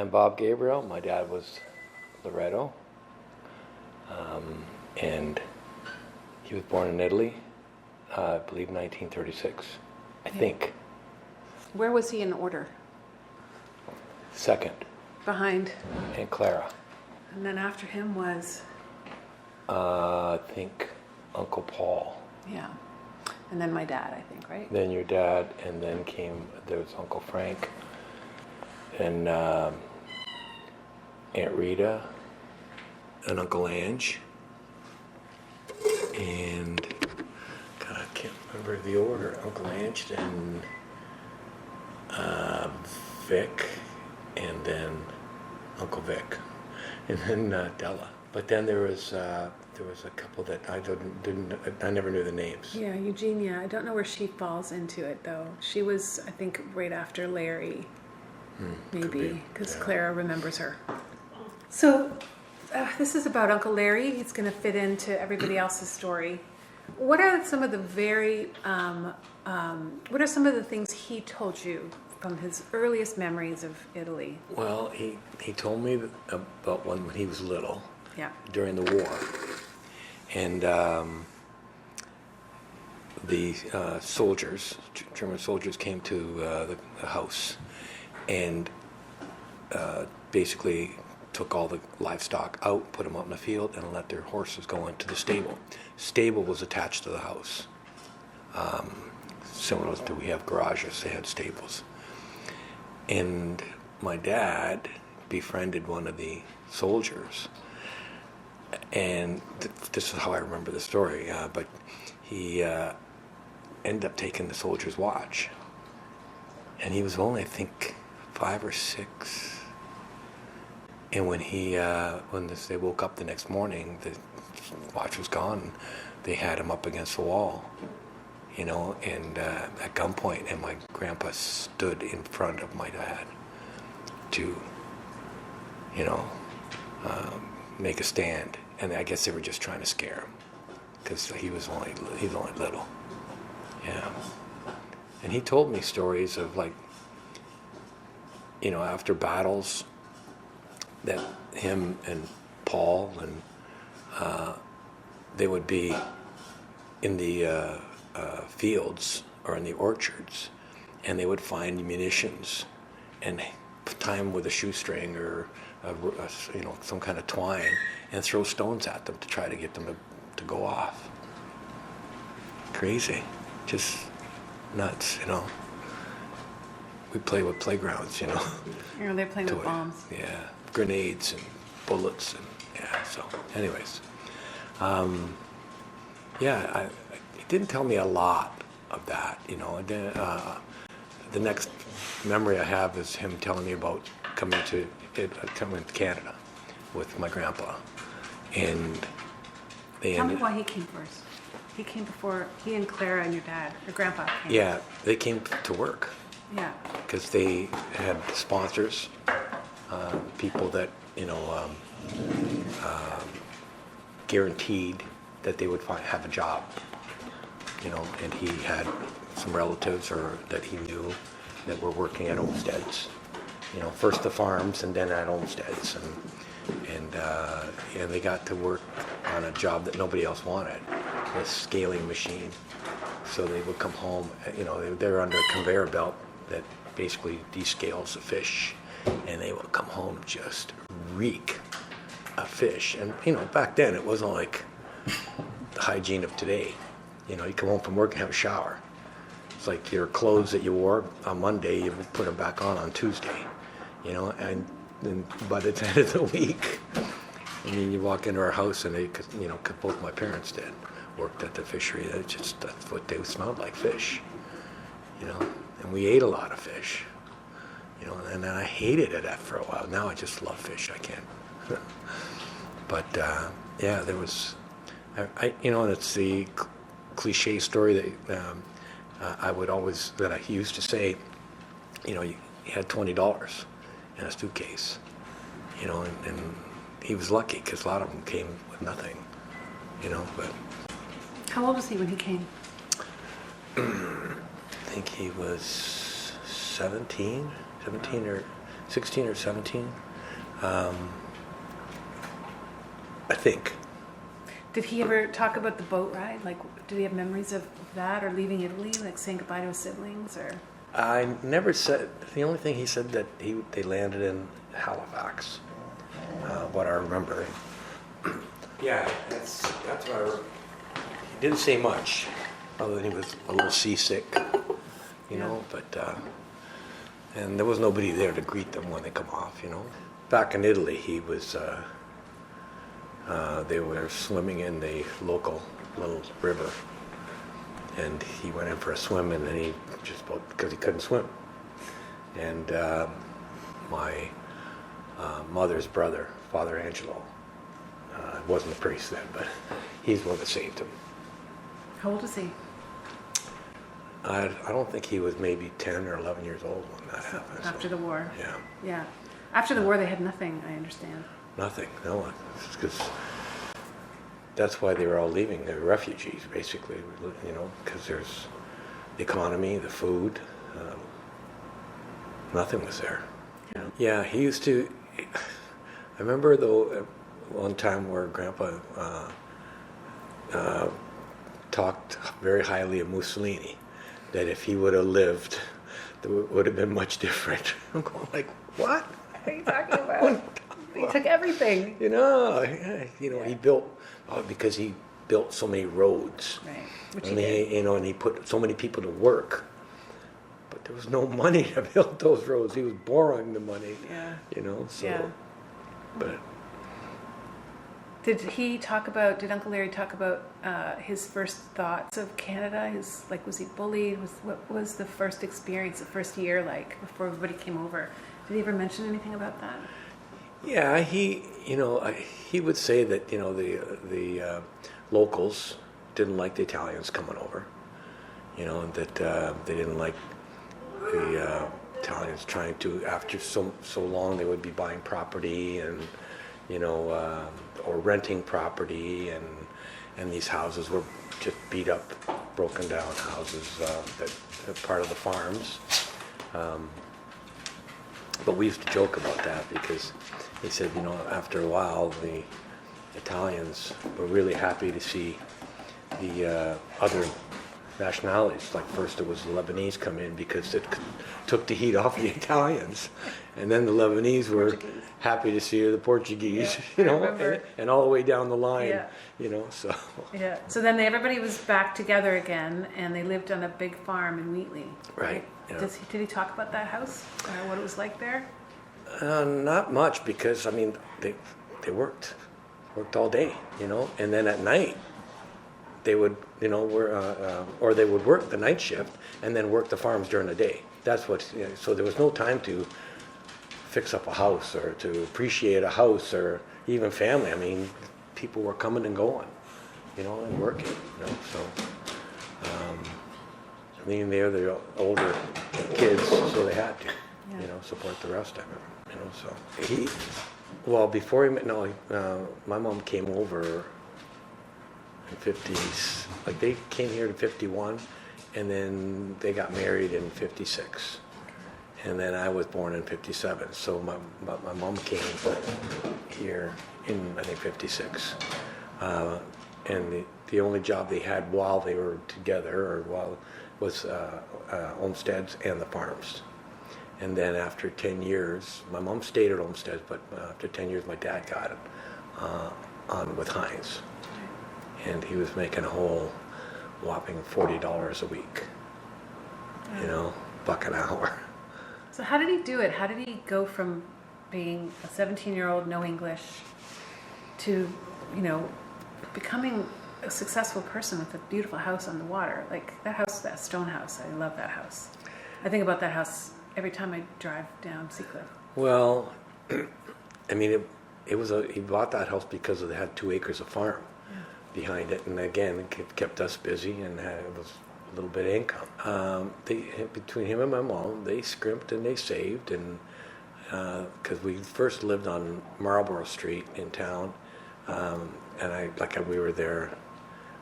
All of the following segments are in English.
I'm Bob Gabriel. My dad was Loretto, and he was born in Italy, I believe 1936, I think. Where was he in order? Second, Behind. Aunt Clara. And then after him was, I think Uncle Paul. yeah. And then my dad, I think, right? Then your dad, and then there was Uncle Frank, and Aunt Rita, and Uncle Ange, and God, I can't remember the order. Uncle Ange, then Vic, and then Uncle Vic, and then Della. But then there was a couple that I never knew the names. Yeah, Eugenia. I don't know where she falls into it, though. She was, I think, right after Larry, maybe, because yeah. Clara remembers her. So this is about Uncle Larry. He's going to fit into everybody else's story. What are some of the what are some of the things he told you from his earliest memories of Italy? Well, he told me about when he was little. Yeah. During the war. And the soldiers, German soldiers, came to the house and basically took all the livestock out, put them out in the field, and let their horses go into the stable. Stable was attached to the house. Similar to we have garages, they had stables. And my dad befriended one of the soldiers. And this is how I remember the story, but he ended up taking the soldier's watch. And he was only, I think, 5 or 6. And when they woke up the next morning, the watch was gone. They had him up against the wall, and at gunpoint. And my grandpa stood in front of my dad to, make a stand, and I guess they were just trying to scare him because he was only little. Yeah, and he told me stories of after battles that him and Paul and they would be in the fields or in the orchards, and they would find munitions and tie them with a shoestring or some kind of twine and throw stones at them to try to get them to go off. Crazy. Just nuts, We play with playgrounds, They're playing with bombs. Yeah, grenades and bullets and so anyways. It didn't tell me a lot of that, and then the next memory I have is him telling me about coming to Canada with my grandpa, and Tell me why he came first. He came before he and Clara and your grandpa came. Yeah, they came to work. Yeah. Because they had sponsors, people that guaranteed that they would have a job, and he had some relatives or that he knew that were working at homesteads, first the farms and then at homesteads, and they got to work on a job that nobody else wanted, a scaling machine. So they would come home, they're under a conveyor belt that basically descales the fish, and they would come home just reek of fish. And back then it wasn't like the hygiene of today. You come home from work and have a shower. It's like your clothes that you wore on Monday, you would put them back on Tuesday, and then by the end of the week, you walk into our house and cause both my parents worked at the fishery. That's what they smelled like, fish, and we ate a lot of fish, and then I hated it after a while. Now I just love fish. I can't. But there was, and it's the cliche story that I used to say, you had $20 in a suitcase, and he was lucky because a lot of them came with nothing, but. How old was he when he came? I think he was 17 or 16 or 17, I think. Did he ever talk about the boat ride? Like, did he have memories of that, or leaving Italy, like saying goodbye to his siblings, or? I never said, the only thing he said that they landed in Halifax, what I remember. Yeah, that's what I remember. He didn't say much, other than he was a little seasick, you know, but, and there was nobody there to greet them when they come off, you know. Back in Italy, he was, they were swimming in the local little river, and he went in for a swim, and then he just about, because he couldn't swim. And my mother's brother, Father Angelo, wasn't a priest then, but he's the one that saved him. How old is he? I don't think he was maybe 10 or 11 years old when that happened. After the war? Yeah. Yeah. After the war, they had nothing, I understand. Nothing, no. Because that's why they were all leaving. They were refugees, basically, you know, because there's the economy, the food. Nothing was there. Yeah. Yeah, he used to. I remember, though, one time where Grandpa talked very highly of Mussolini, that if he would have lived, it would have been much different. I'm going like, what? What are you talking about? He took everything. You know, he built, because he built so many roads. Right. Which And he did. you know, and he put so many people to work. But there was no money to build those roads. He was borrowing the money. Yeah. You know, so. Yeah. But Did Uncle Larry talk about his first thoughts of Canada? Was he bullied? What was the first experience, the first year like, before everybody came over? Did he ever mention anything about that? yeah, he would say that, you know, the locals didn't like the Italians coming over. You know, and that they didn't like the Italians trying to, after so long, they would be buying property and, you know, or renting property, and these houses were just beat up, broken down houses that are part of the farms. But we used to joke about that because he said, you know, after a while, the Italians were really happy to see the other nationalities. Like first it was the Lebanese come in because it took the heat off the Italians. And then the Lebanese were happy to see the Portuguese, you know, and all the way down the line, you know, so. Yeah. So then everybody was back together again, and they lived on a big farm in Wheatley. Right. Yeah. Did he talk about that house? What it was like there? Not much, because, I mean, they worked all day, you know, and then at night, they would, you know, or they would work the night shift and then work the farms during the day. That's what, you know, so there was no time to fix up a house or to appreciate a house or even family. I mean, people were coming and going, you know, and working, you know, so. I mean, they're the older kids, so they had to, you know, support the rest of it, you know, so. Well, before he met, my mom came over in 50s, like they came here in 51, and then they got married in 56. And then I was born in 57, so my mom came here in, I think, 56. And the only job they had while they were together, was Olmsted's and the farms. And then after 10 years, my mom stayed at Olmsted's, but after 10 years, my dad got it on with Heinz. And he was making a whole whopping $40 a week, you know, $1 an hour. So how did he do it? How did he go from being a 17-year-old, no English, to, you know, becoming a successful person with a beautiful house on the water? Like that house, that stone house, I love that house. I think about that house every time I drive down Seacliff. Well, I mean, he bought that house because it had 2 acres of farm behind it, and again, it kept us busy, and it was a little bit of income. Between him and my mom, they scrimped and they saved, and because we first lived on Marlborough Street in town, and we were there,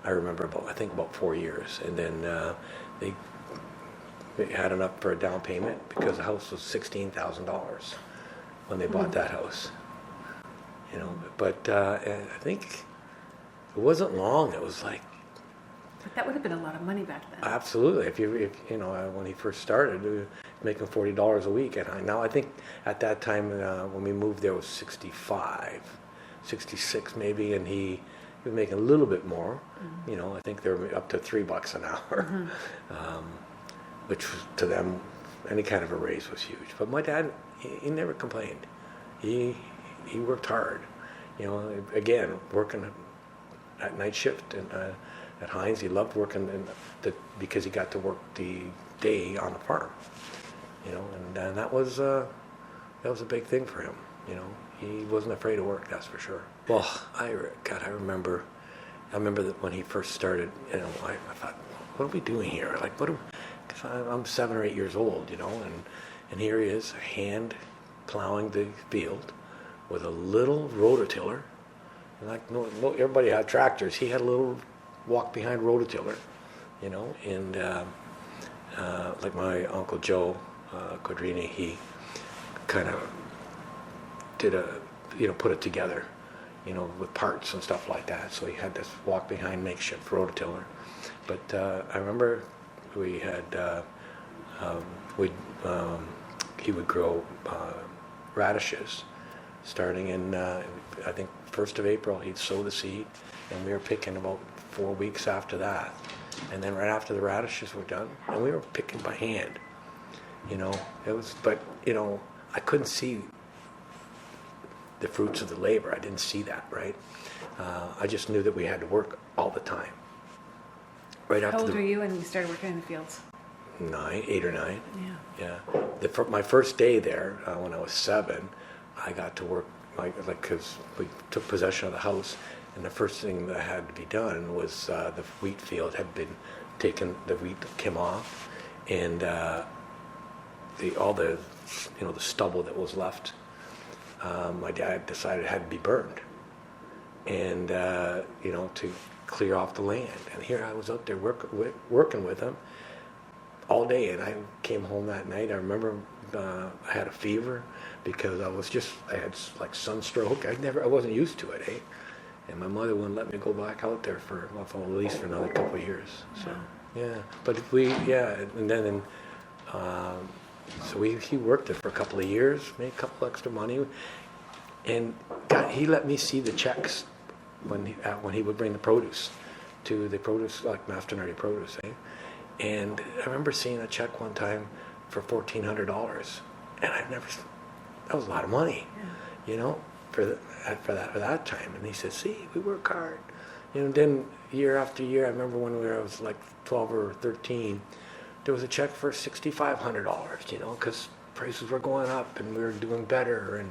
I remember about 4 years, and then they had enough for a down payment because the house was $16,000. when they bought that house. You know, but I think it wasn't long. It was like, But that would have been a lot of money back then. absolutely. If you know, when he first started, making $40 a week, and now I think at that time when we moved there it was 65, 66 maybe, and he was making a little bit more. You know, I think they were up to $3 an hour, which was, to them, any kind of a raise was huge. But my dad, he never complained. He worked hard. You know, again, working at night shift and at Heinz, he loved working because he got to work the day on the farm. You know, and that was a big thing for him. You know, he wasn't afraid of work, that's for sure. Well, I remember that when he first started, you know, I thought, what are we doing here? Like, because I'm 7 or 8 years old, you know, and here he is, hand plowing the field with a little rototiller. And like, no, everybody had tractors. He had a little walk-behind rototiller, you know, and like my Uncle Joe Quadrini, he kind of did put it together, you know, with parts and stuff like that. So he had this walk-behind makeshift rototiller. But I remember we had, he would grow radishes starting in, I think, 1st of April. He'd sow the seed, and we were picking about 4 weeks after that. And then right after the radishes were done, and we were picking by hand. You know, but, you know, I couldn't see the fruits of the labor. I didn't see that, right? I just knew that we had to work all the time. Right after How old were you when you started working in the fields? 8 or 9. Yeah. Yeah. My first day there, when I was 7, I got to work, because we took possession of the house, and the first thing that had to be done was the wheat field had been taken, the wheat came off, and all the stubble that was left, my dad decided it had to be burned, and to clear off the land. And here I was out there working with him all day, and I came home that night. I remember I had a fever because I had like sunstroke. I wasn't used to it, eh? And my mother wouldn't let me go back out there at least for another couple of years. So yeah, but and then he worked there for a couple of years, made a couple extra money, and he let me see the checks when he would bring the produce to the produce, like Masternardi Produce, eh? And I remember seeing a check one time for $1,400, and that was a lot of money, you know, for that time. And he said, "See, we work hard." You know, then year after year, I remember when I was like 12 or 13, there was a check for $6,500, you know, because prices were going up and we were doing better, and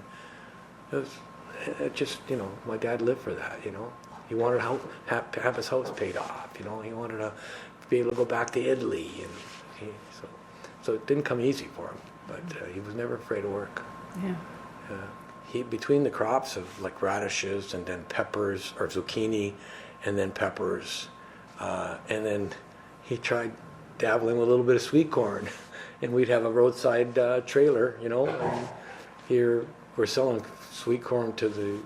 it just, you know, my dad lived for that, you know. He wanted to have his house paid off, you know. He wanted to be able to go back to Italy, and so it didn't come easy for him, but he was never afraid of work. Yeah. Between the crops of like radishes and then peppers, or zucchini, and then peppers, and then he tried dabbling with a little bit of sweet corn, and we'd have a roadside trailer, you know, and here we're selling sweet corn to the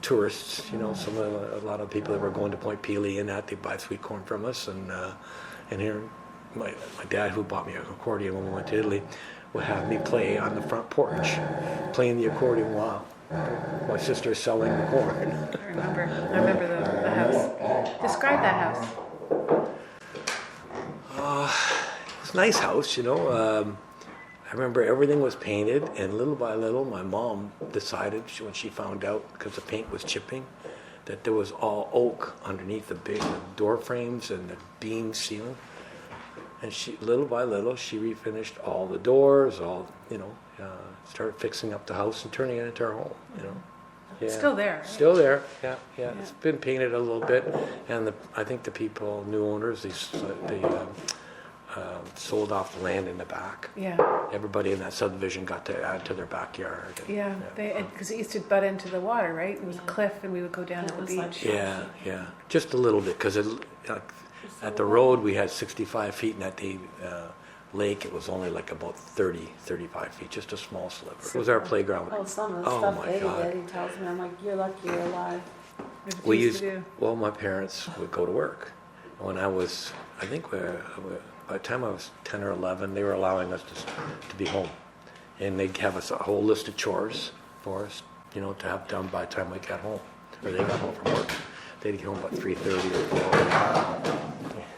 tourists, you know, a lot of people that were going to Point Pelee and that, they buy sweet corn from us, and here my dad, who bought me an accordion when we went to Italy, would have me play on the front porch, playing the accordion while my sister's selling the corn. I remember the house. Describe that house. It was a nice house, you know. I remember everything was painted, and little by little, my mom decided, when she found out, because the paint was chipping, that there was all oak underneath the big door frames and the beam ceiling. And little by little, she refinished all the doors, started fixing up the house and turning it into our home, you know. Yeah. Still there. Right? Still there, yeah. It's been painted a little bit, and I think the new owners, they sold off the land in the back. Yeah. Everybody in that subdivision got to add to their backyard. Yeah, because it used to butt into the water, right? It was a cliff, and we would go down to the beach. Yeah, just a little bit, because at the road we had 65 feet, and at the lake, it was only like about 30, 35 feet, just a small sliver. It was our playground. Oh, some of the Oh stuff my Eddie God. did, he tells me, I'm like, you're lucky you're alive. We used used, to do. well, my parents would go to work. When I was, I think by the time I was 10 or 11, they were allowing us to be home. And they'd have us a whole list of chores for us, you know, to have done by the time we got home, or they got home from work. They'd get home about 3:30 or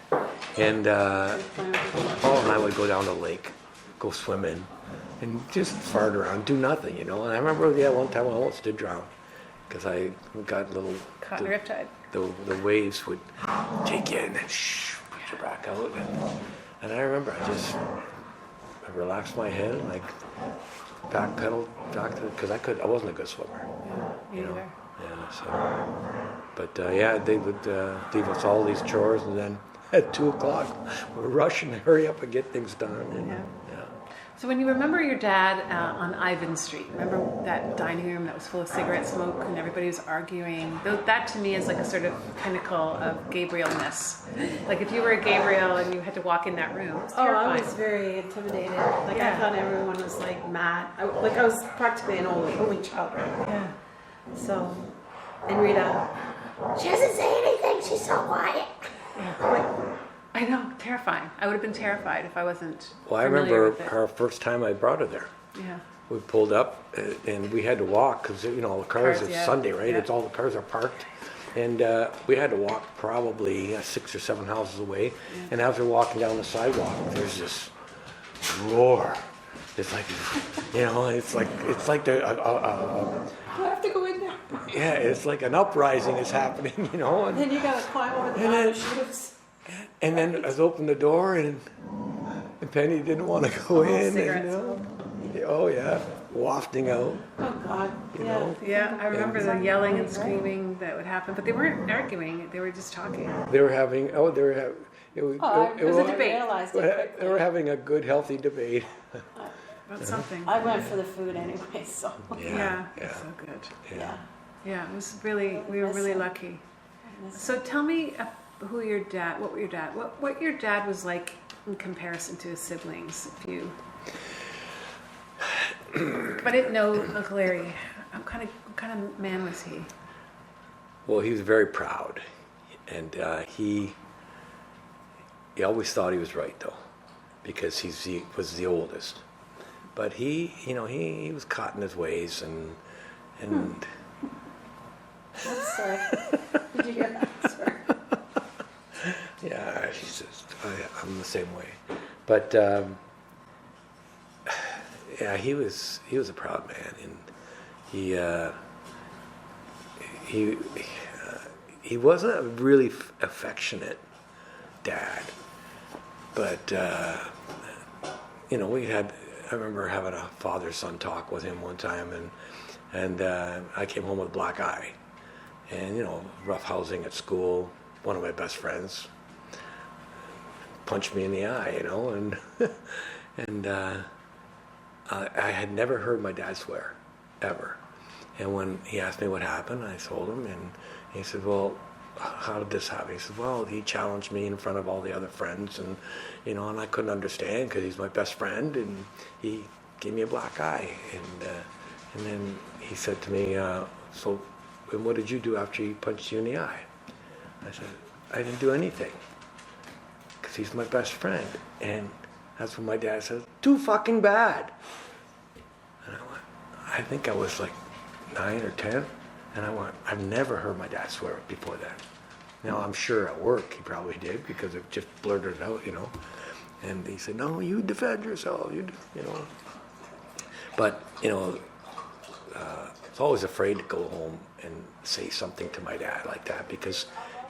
4. And Paul and I would go down to the lake, go swimming, and just fart around, do nothing, you know. And I remember, one time I almost did drown, because I got a little... Caught in a riptide. The waves would take you and then put you back out. And I remember I relaxed my head and I backpedaled back to, because I wasn't a good swimmer. Me You know? either. Yeah, so. But they would leave us all these chores, and then at 2 o'clock, we're rushing to hurry up and get things done. And, Yeah. yeah. So when you remember your dad on Ivan Street, remember that dining room that was full of cigarette smoke and everybody was arguing? That to me is like a sort of pinnacle of Gabrielness. Like if you were a Gabriel and you had to walk in that room, it was Oh, terrifying. I was very intimidated. Like, Yeah. I thought everyone was, like, mad. I was practically an only child, right? Yeah. So, and Rita, she doesn't say anything, she's so quiet. Like, I know, terrifying. I would have been terrified if I wasn't Well, I familiar remember with it. our first time I brought her there. Yeah. We pulled up and we had to walk because, you know, the cars, Cars, it's yeah, Sunday, right? yeah. It's all the cars are parked. And we had to walk probably 6 or 7 houses away. And as we're walking down the sidewalk, there's this roar. It's like, you know, it's like the, do I have to go in there? yeah, it's like an uprising is happening, you know. And then you gotta climb over the And bottom then- of shoes. And then I opened the door and Penny didn't want to go in. cigarette And, oh yeah, wafting out. Oh, God, You yeah. know? Yeah, I remember the yelling and screaming that would happen, but they weren't arguing, they were just talking. They were having, it was, Oh, it was a debate. I realized it they quickly. were having a good, healthy debate. About something. I went for the food anyway, so, Yeah, yeah, so good. yeah. Yeah, it was really, we were miss really him. lucky. I miss So tell me what your dad was like in comparison to his siblings, if you... If I didn't know Uncle Larry, what kind of man was he? Well, he was very proud, and he always thought he was right though, because he was the oldest. But he was caught in his ways, and That's sorry. Did you hear that? Sorry. yeah, I'm the same way. But yeah, he was a proud man, and he wasn't a really affectionate dad, but you know, I remember having a father-son talk with him one time, and I came home with a black eye, and you know, rough housing at school. One of my best friends punched me in the eye, you know, and I had never heard my dad swear, ever. And when he asked me what happened, I told him, and he said, well, how did this happen? He said, well, he challenged me in front of all the other friends, and, you know, and I couldn't understand because he's my best friend, and he gave me a black eye. And then he said to me, so and what did you do after he punched you in the eye? I said, I didn't do anything because he's my best friend. And that's when my dad said, too fucking bad. And I went, I think I was like 9 or 10. And I went, I've never heard my dad swear before that. Now, I'm sure at work he probably did because it just blurted it out, you know. And he said, no, you defend yourself, you know. But, you know, I was always afraid to go home and say something to my dad like that because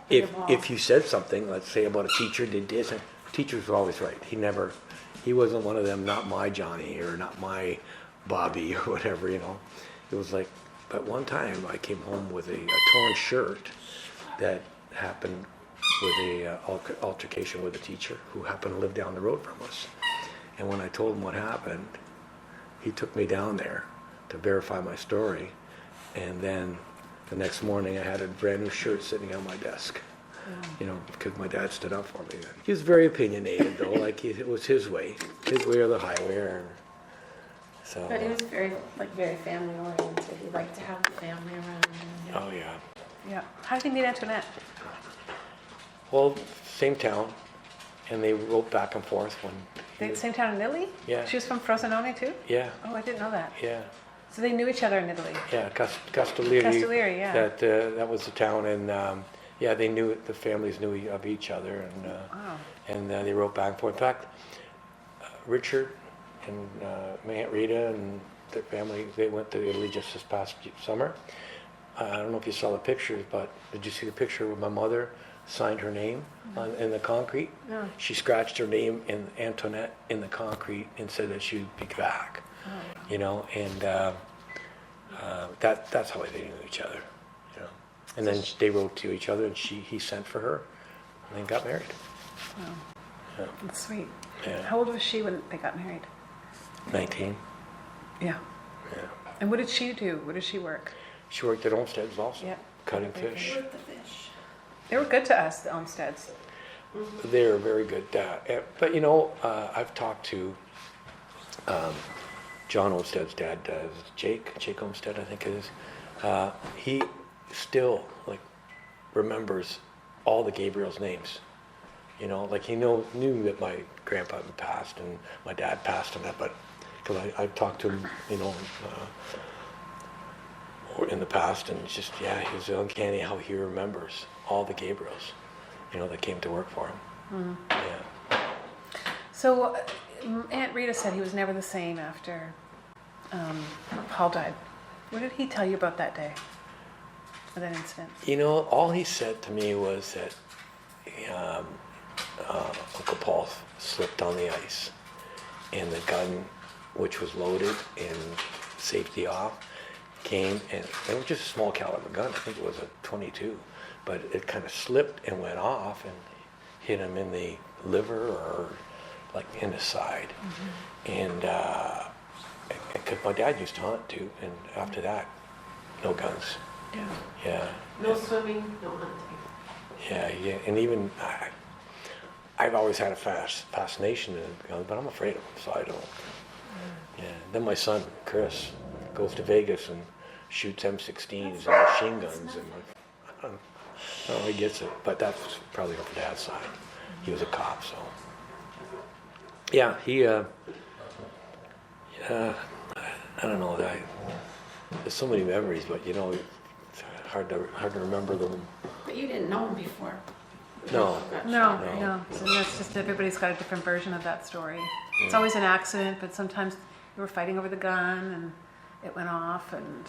if you said something, let's say about a teacher did this, and teachers were always right. He wasn't one of them, not my Johnny or not my Bobby or whatever, you know. It was like, but one time I came home with a torn shirt that happened with a altercation with a teacher who happened to live down the road from us. And when I told him what happened, he took me down there to verify my story. And then the next morning I had a brand new shirt sitting on my desk. because my dad stood up for me. He was very opinionated, though. Like it was his way or the highway. So. But he was very family oriented. He liked to have the family around him. Oh yeah. Yeah. How did you meet Antoinette? Well, same town, and they wrote back and forth when. Same town in Italy? Yeah. She was from Frosinone too? Yeah. Oh, I didn't know that. Yeah. So they knew each other in Italy. Yeah, Castellari. Castellari, yeah. That was the town, and they knew the families knew of each other, and Wow. and they wrote back and forth. In fact, Richard and my Aunt Rita and their family, they went to Italy just this past summer. I don't know if you saw the pictures, but did you see the picture where my mother signed her name in the concrete? No. She scratched her name in Antoinette in the concrete and said that she'd be back. Oh. And that's how they knew each other. And then they wrote to each other, and he sent for her, and then got married. Wow. Yeah. That's sweet. Yeah. How old was she when they got married? 19. Yeah. Yeah. And what did she do? What did she work? She worked at Olmsted's also, Yeah. cutting Very fish. With the fish. They were good to us, the Olmsteads. They're very good. But I've talked to John Olmsted's dad, Jake Olmsted, I think it is. He still remembers all the Gabriel's names. He knew that my grandpa had passed and my dad passed and that, but because I've talked to him, in the past, and it's just, he's uncanny how he remembers all the Gabriels, that came to work for him. Yeah. So Aunt Rita said he was never the same after Paul died. What did he tell you about that day, or that incident? All he said to me was that Uncle Paul slipped on the ice, and the gun, which was loaded and safety off, came, and it was just a small caliber gun. I think it was a .22, but it kind of slipped and went off and hit him in the liver or in the side. And because my dad used to hunt too, and after that, no guns. Yeah. Yeah. No swimming, no hunting. Yeah, and even I've always had a fascination in guns, but I'm afraid of them, so I don't. Yeah. Then my son Chris goes to Vegas and shoots M16s and machine guns, and I don't know, he gets it, but that's probably on Dad's side. He was a cop, so. Yeah, he. I don't know. There's so many memories, but it's hard to remember them. But you didn't know him before. No. No. No. So that's just everybody's got a different version of that story. It's always an accident, but sometimes you were fighting over the gun and it went off, and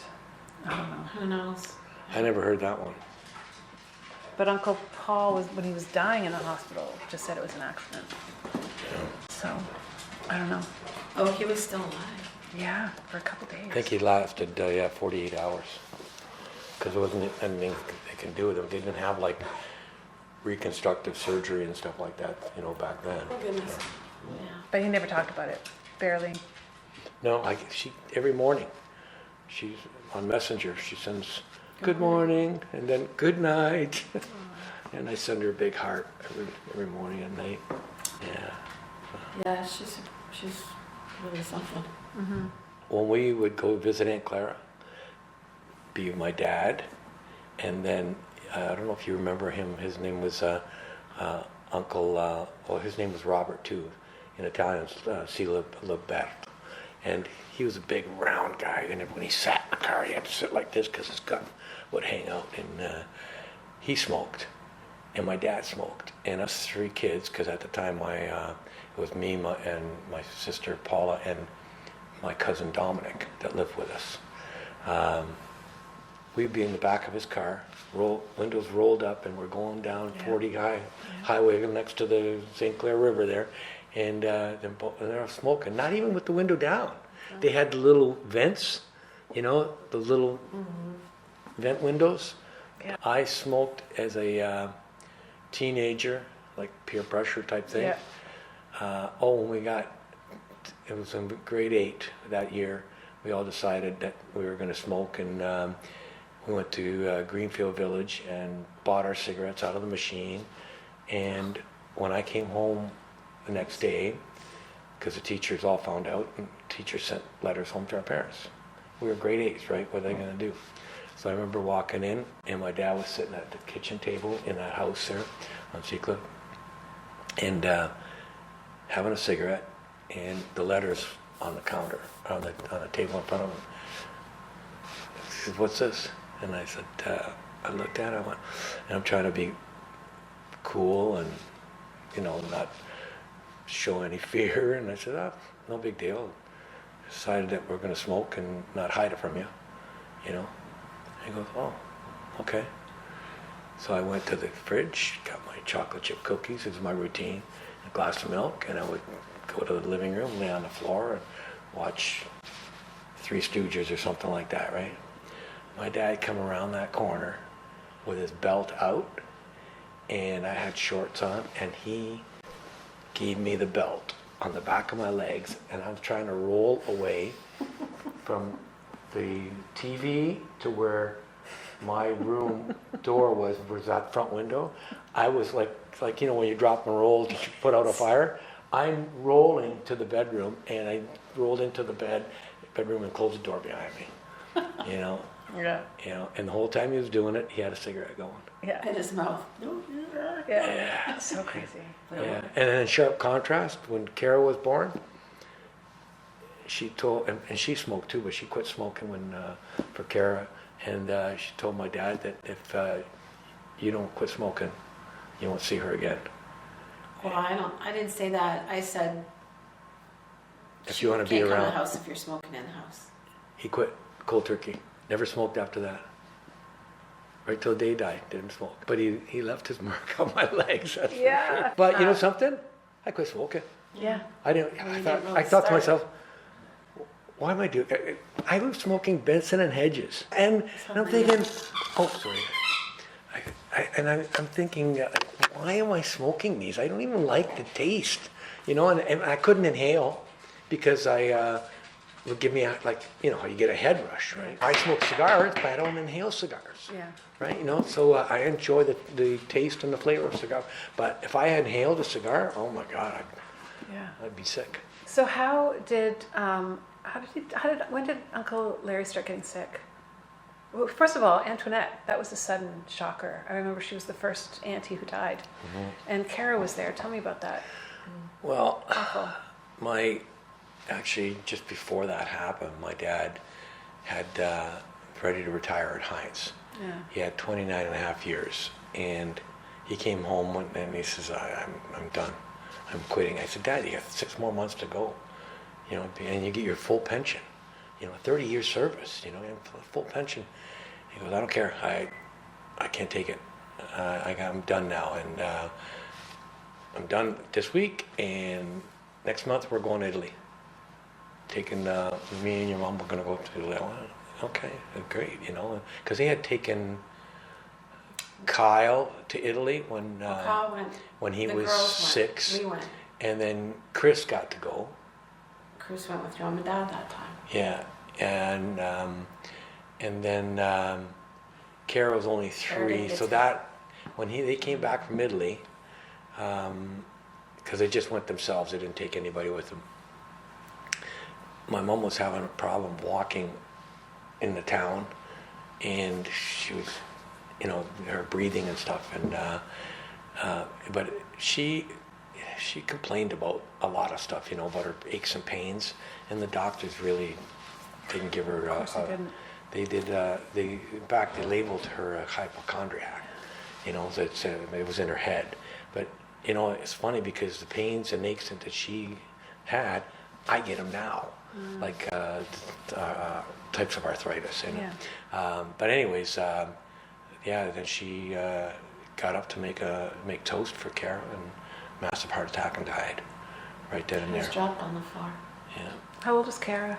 I don't know. Who knows? I never heard that one. But Uncle Paul when he was dying in the hospital, just said it was an accident. So I don't know. Oh, he was still alive. Yeah, for a couple days. I think he lasted 48 hours because there wasn't anything they can do with him. They didn't have reconstructive surgery and stuff like that, back then. Oh, goodness. Yeah. But he never talked about it. Barely. No, she every morning, she's on Messenger. She sends good morning and then good night, and I send her a big heart every morning and night. Yeah. Yeah, she's really something. When we would go visit Aunt Clara, be with my dad, and then I don't know if you remember him. His name was Uncle. His name was Robert too, in Italian, Liberto. And he was a big round guy, and when he sat in the car, he had to sit like this because his gun would hang out. And he smoked, and my dad smoked, and us three kids, because at the time it was me, and my sister Paula, and my cousin Dominic that lived with us. We'd be in the back of his car, windows rolled up, and we're going down 40 highway next to the St. Clair River there. And they're smoking, not even with the window down. They had the little vents, the little vent windows. Yeah. I smoked as a teenager, like peer pressure type thing. Yeah. When it was in grade 8 that year, we all decided that we were going to smoke, and we went to Greenfield Village and bought our cigarettes out of the machine. And when I came home the next day, because the teachers all found out, and teachers sent letters home to our parents. We were grade 8s, right? What are they going to do? So I remember walking in, and my dad was sitting at the kitchen table in that house there on Seacliff, and having a cigarette, and the letters on the counter, on the table in front of him. He said, "What's this?" And I said, I looked at it, I went, and I'm trying to be cool and, not show any fear. And I said, "Oh, no big deal. Decided that we're going to smoke and not hide it from you, He goes, "Oh, okay." So I went to the fridge, got my chocolate chip cookies, it was my routine, a glass of milk, and I would go to the living room, lay on the floor, and watch Three Stooges or something like that, right? My dad come around that corner with his belt out, and I had shorts on, and he gave me the belt on the back of my legs, and I was trying to roll away from the TV to where my room door was that front window. I was like when you drop and roll to put out a fire. I'm rolling to the bedroom, and I rolled into the bedroom and closed the door behind me. Yeah. And the whole time he was doing it, he had a cigarette going. Yeah. In his mouth. Yeah. It's so crazy. Yeah. And then in sharp contrast, when Kara was born, she told, and she smoked too, but she quit smoking for Kara, and she told my dad that if you don't quit smoking, you won't see her again. Well, I didn't say that. I said, If you want to be can't come to around, the house if you're smoking in the house. he quit cold turkey. Never smoked after that. Right till the day he died, didn't smoke. But he left his mark on my legs. That's for Yeah. sure. But you know something? I quit smoking. Yeah. I didn't. Well, I you thought. didn't really I thought to start. myself, why am I doing? I was smoking Benson and Hedges, and I'm thinking, oh, sorry. I'm thinking, why am I smoking these? I don't even like the taste, and I couldn't inhale because I would give me how you get a head rush, right? I smoke cigars, but I don't inhale cigars. Yeah. Right, so I enjoy the taste and the flavor of cigar. But if I had inhaled a cigar, oh my God, Yeah. I'd be sick. So when did Uncle Larry start getting sick? Well, first of all, Antoinette, that was a sudden shocker. I remember she was the first auntie who died. And Kara was there. Tell me about that. Well, Awful. actually, just before that happened, my dad had ready to retire at Heinz. Yeah. He had 29 and a half years, and he came home and he says, I'm done. I'm quitting. I said, Dad, you have 6 more months to go, and you get your full pension, 30 years service, you have full pension. He goes, I don't care. I can't take it. I'm done now, and I'm done this week, and next month we're going to Italy. Taking me and your mom, we're going to go to Italy. I went, okay, great, because they had taken Kyle to Italy Kyle went. when he The was girls went. 6, We went. and then Chris got to go. Chris went with your mom and dad that time. Yeah, and then Kara was only Kara 3, didn't get so to- that when they came back from Italy, because they just went themselves, they didn't take anybody with them. My mom was having a problem walking in the town, and she was, her breathing and stuff, and but she complained about a lot of stuff, about her aches and pains, and the doctors really didn't give her. course they didn't. They did. In fact, they labeled her a hypochondriac. That it was in her head, but it's funny because the pains and aches that she had, I get them now. Like types of arthritis. But anyways, then she got up to make toast for Kara, and massive heart attack and died right then and He was there. dropped on the floor. Yeah, How old was Kara?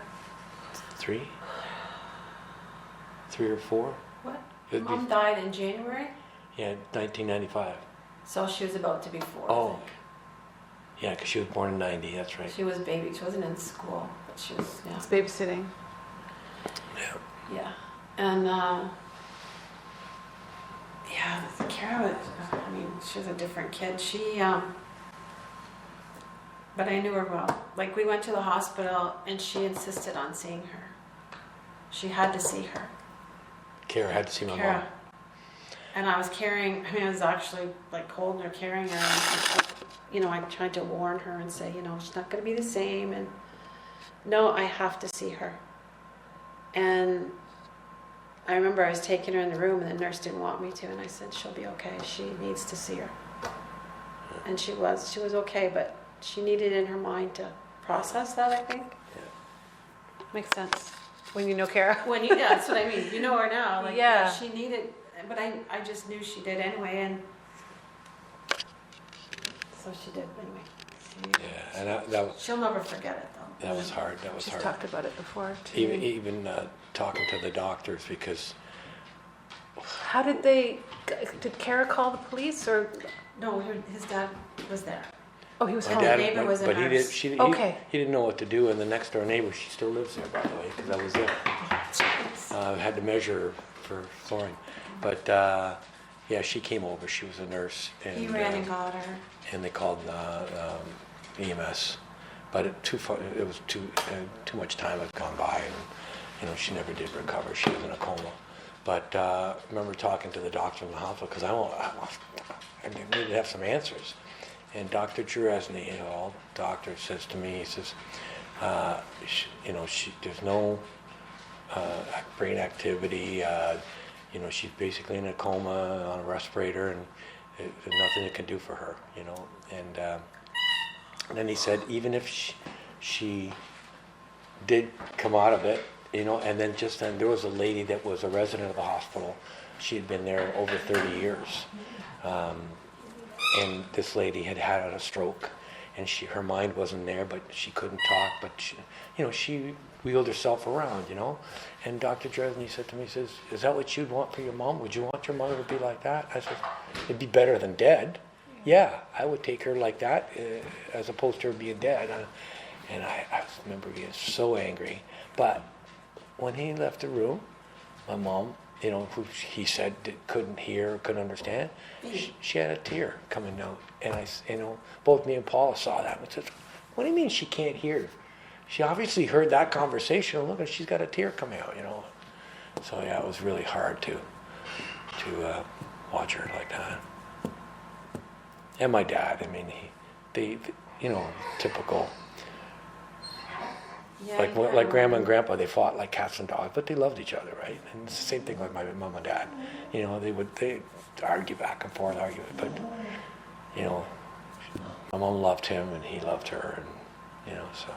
3 or 4. What? It'd be- Mom died in January, Yeah, 1995. so she was about to be 4. I Oh, think. yeah, because she was born in 90. That's right. She was a baby. She wasn't in school, but she was, It's babysitting. Yeah. yeah. And Yeah, Kara was, I mean, she was a different kid. But I knew her well. Like, we went to the hospital and she insisted on seeing her. She had to see her. Kara had to see my mom. Kara. And I was carrying, I mean, I was actually like holding her, carrying her. And, you know, I tried to warn her and say, you know, she's not going to be the same. And no, I have to see her. And I remember I was taking her in the room and the nurse didn't want me to. And I said, she'll be okay. She needs to see her. And she was okay, but she needed in her mind to process that, I think. Yeah. Makes sense. When you know Kara. Yeah, that's what I mean. You know her now. Like, Yeah. She needed, but I just knew she did anyway, and so she did anyway. Yeah, and that was, She'll never forget it though. that was hard. That was She's hard. talked about it before too. Even talking to the doctors, because How did did Kara call the police or? No, his dad was there. Oh, he was my home. dad, neighbor was a but he nurse. Okay. he didn't know what to do, and the next door neighbor, she still lives there, by the way, because I was there. Had to measure for flooring, but yeah, she came over. She was a nurse, and He ran and got her. and they called EMS, but it was too much time had gone by, and you know she never did recover. She was in a coma. But I remember talking to the doctor in the hospital because I needed to have some answers. And Dr. Juresny, all doctor, says to me, he says, you know, there's no brain activity. You know, she's basically in a coma on a respirator, and there's nothing it can do for her. You know, and then he said, even if she did come out of it, you know, and then just then there was a lady that was a resident of the hospital. She had been there over 30 years. And this lady had had a stroke, and her mind wasn't there, but she couldn't talk, but she wheeled herself around, you know. And Dr. Dresney said to me, he says, is that what you'd want for your mom? Would you want your mother to be like that? I said, it'd be better than dead. Yeah, I would take her like that, as opposed to her being dead. And I remember being so angry. But when he left the room, my mom, you know, who he said couldn't hear, couldn't understand, she had a tear coming down. And both me and Paula saw that and said, what do you mean she can't hear? She obviously heard that conversation. Look, she's got a tear coming out, you know. So yeah, it was really hard to watch her like that. And my dad, I mean, they you know, typical. Yeah, Like grandma and grandpa, they fought like cats and dogs, but they loved each other, right? And it's the same thing like my mom and dad. You know, they'd argue back and forth, but you know, my mom loved him and he loved her, and you know, so.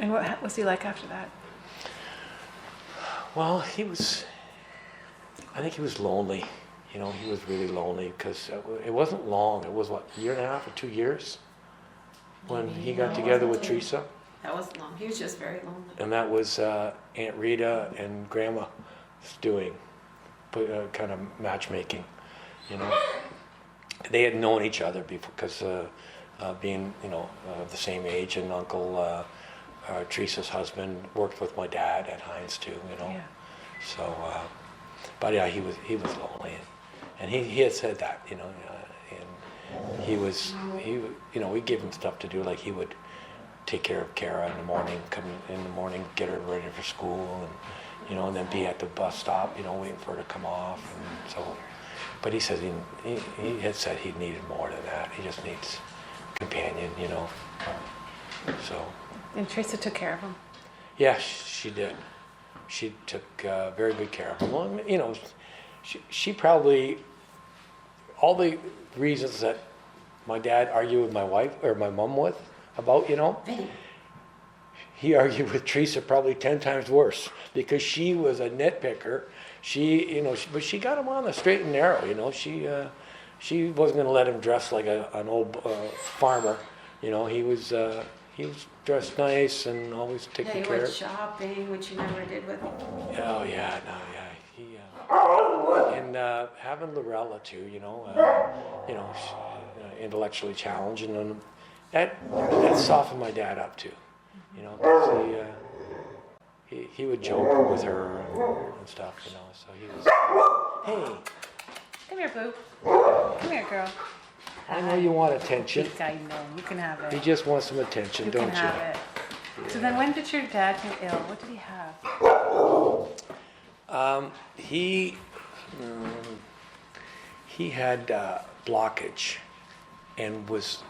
And what was he like after that? Well, I think he was lonely. You know, he was really lonely because it wasn't long. It was what, a year and a half or 2 years when he got together with Teresa. That wasn't long. He was just very lonely. And that was Aunt Rita and Grandma's doing, kind of matchmaking, you know. They had known each other before because being, you know, the same age, and Uncle Teresa's husband worked with my dad at Heinz too, you know. Yeah. So, but yeah, he was lonely, and he had said that, you know, and you know, we gave him stuff to do, like he would take care of Kara in the morning, come in the morning, get her ready for school, and you know, and then be at the bus stop, you know, waiting for her to come off. And so, but he says he had said he needed more than that. He just needs companion, you know. So. And Teresa took care of him. Yeah, she did. She took very good care of him. Well, you know, she probably, all the reasons that my dad argued with my wife or my mom with about, you know, he argued with Teresa probably 10 times worse because she was a nitpicker. You know, but she got him on the straight and narrow. You know, she wasn't going to let him dress like an old farmer. You know, he was dressed nice and always taking Yeah, he care. went shopping, which you never did with him. Oh yeah, no, yeah. He and having Lorella too, you know, intellectually challenged, and that softened my dad up too, you know, 'cause he would joke with her and stuff, you know. So he was, hey, Come here, boo. Come here, girl. I know you want attention. I know. You can have it. He just wants some attention, You don't can you? have it. So then when did your dad get ill? What did he have? He had blockage and was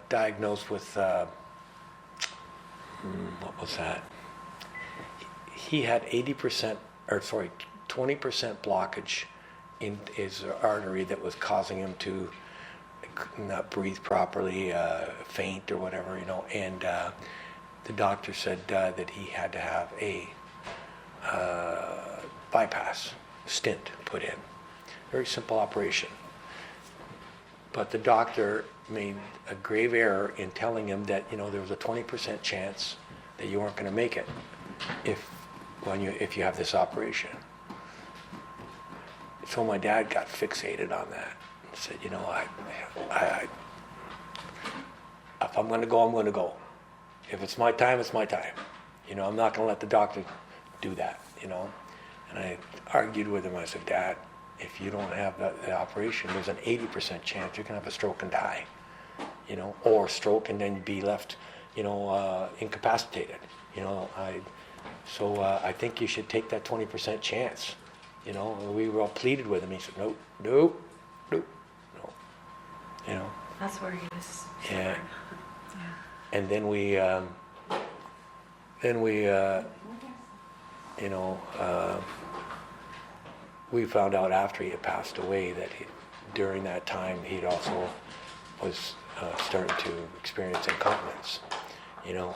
diagnosed with what was that? He had 20% blockage in his artery that was causing him to not breathe properly, faint or whatever, and the doctor said that he had to have a bypass stent put in. Very simple operation. But the doctor made a grave error in telling him that, there was a 20% chance that you weren't going to make it if you have this operation. So my dad got fixated on that and said, if I'm going to go, I'm going to go. If it's my time, it's my time. I'm not going to let the doctor do that, And I argued with him. I said, Dad, if you don't have the operation, there's an 80% chance you're going to have a stroke and die, or stroke and then be left, incapacitated, I think you should take that 20% chance, We were all pleaded with him. He said, no. That's where he was. Yeah. Yeah. And then we we found out after he had passed away that during that time he'd also was starting to experience incontinence, and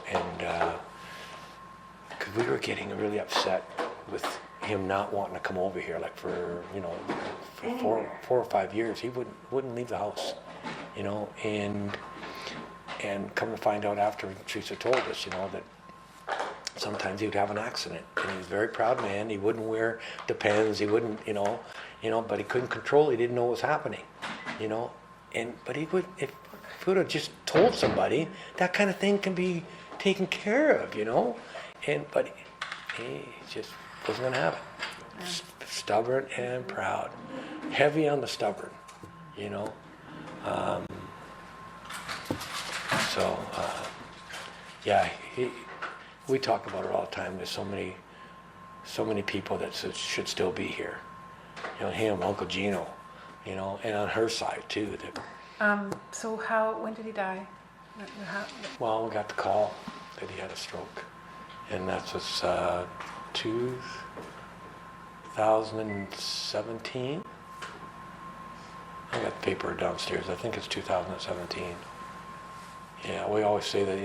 because we were getting really upset with him not wanting to come over here, like for 4 or 5 years he wouldn't leave the house, and come to find out after Teresa told us, that sometimes he would have an accident, and he was a very proud man. He wouldn't wear Depends. He wouldn't, but he couldn't control it. He didn't know what was happening, but he would, if he would have just told somebody, that kind of thing can be taken care of, but he just wasn't going to have it. Stubborn and proud, heavy on the stubborn, we talk about it all the time. There's so many people that should still be here. Him, Uncle Gino, and on her side too. So when did he die? Well, we got the call that he had a stroke, and that was 2017. I got the paper downstairs. I think it's 2017. Yeah, we always say that,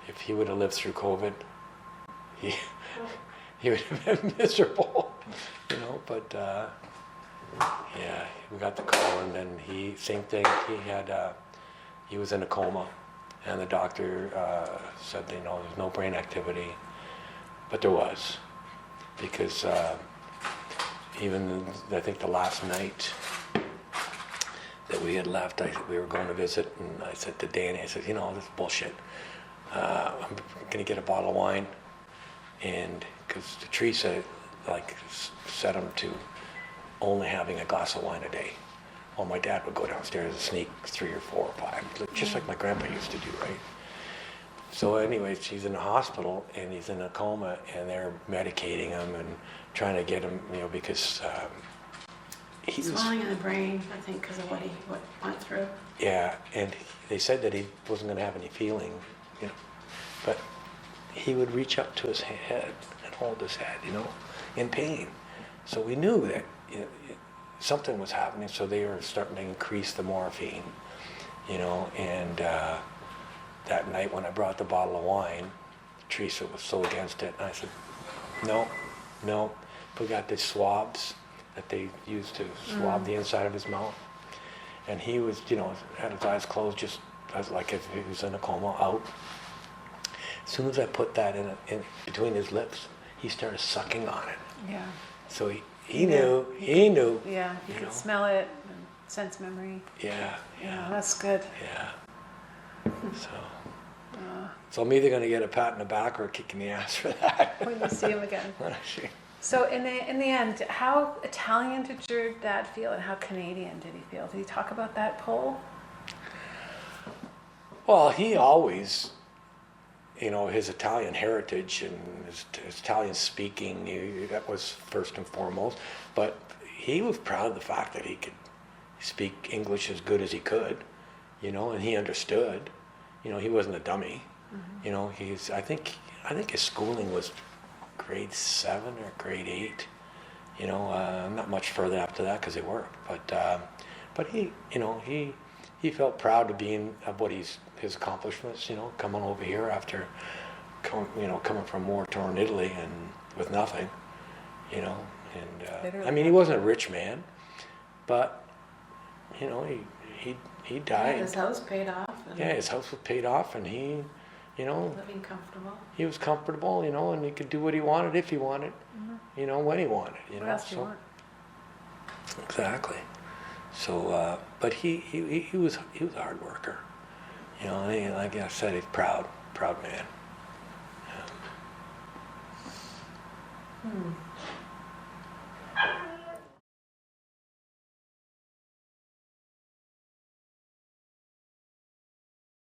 if he would have lived through COVID, he would have been miserable, but we got the call, and then same thing, he was in a coma, and the doctor said, there's no brain activity, but there was, because even, I think the last night that we had left, we were going to visit, and I said to Danny, I said, this is bullshit. I'm going to get a bottle of wine, and because Teresa set him to only having a glass of wine a day. Well, my dad would go downstairs and sneak 3 or 4 or 5, just like my grandpa used to do, right? So anyways, he's in the hospital, and he's in a coma, and they're medicating him and trying to get him, because he was... Swelling in the brain, I think, because of what went through. Yeah, and they said that he wasn't going to have any feeling, but he would reach up to his head and hold his head, in pain. So we knew that something was happening, so they were starting to increase the morphine, and that night when I brought the bottle of wine, Teresa was so against it, and I said, no, we got the swabs that they used to swab the inside of his mouth, and he was, had his eyes closed, just as like if he was in a coma, out. As soon as I put that in between his lips, he started sucking on it. Yeah. So he knew. Yeah, you could smell it and sense memory. Yeah. That's good. Yeah. So I'm either going to get a pat in the back or a kick in the ass for that. When you see him again. So in the end, how Italian did your dad feel, and how Canadian did he feel? Did he talk about that poll? Well, he always, his Italian heritage and his Italian speaking, that was first and foremost. But he was proud of the fact that he could speak English as good as he could, and he understood. He wasn't a dummy. I think his schooling was grade 7 or grade 8. Not much further after that because he worked. But he felt proud of what his accomplishments. Coming over here after, coming from war-torn Italy and with nothing. I mean, he wasn't a rich man, but he died. His house paid off. And Yeah, his house was paid off, and he, living comfortable. he was comfortable, and he could do what he wanted if he wanted, when he wanted, What else do you so- want? Exactly. So, but he was a hard worker, and like I said, he's proud man.